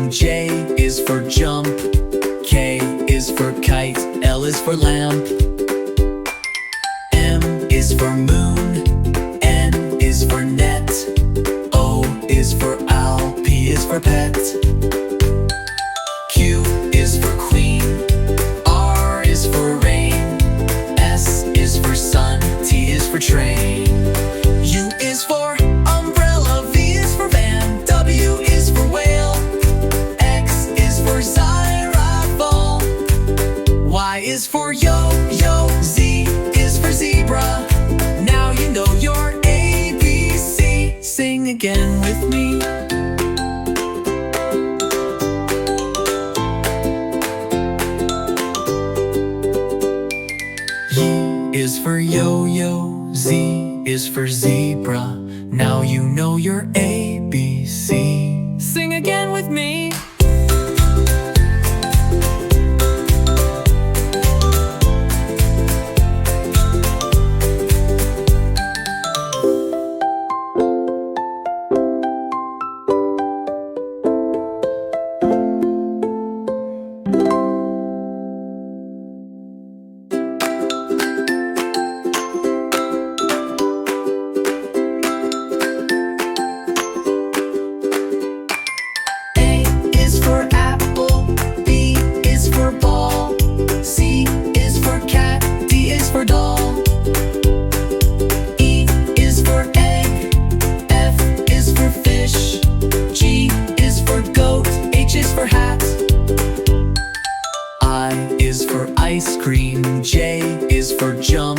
cream. J is for jump. K is for kite. L is for lamp. M is for moon. N is for net. O is for owl. P is for pet. Q is for queen. R is for rain. S is for sun. T is for train. U is for umbrella. V is for van. W is for whale. X is for xylophone. Y is for yo-yo. Z is for zebra. Now you know your ABC. Sing again with me. Y is for yo-yo. Z is for zebra. Now you know your ABC. Sing again with me. Ice cream. J is for jump.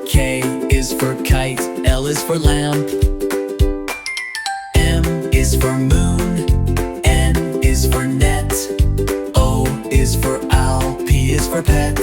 K is for kite. L is for lamp. M is for moon. N is for net. O is for owl. P is for pet.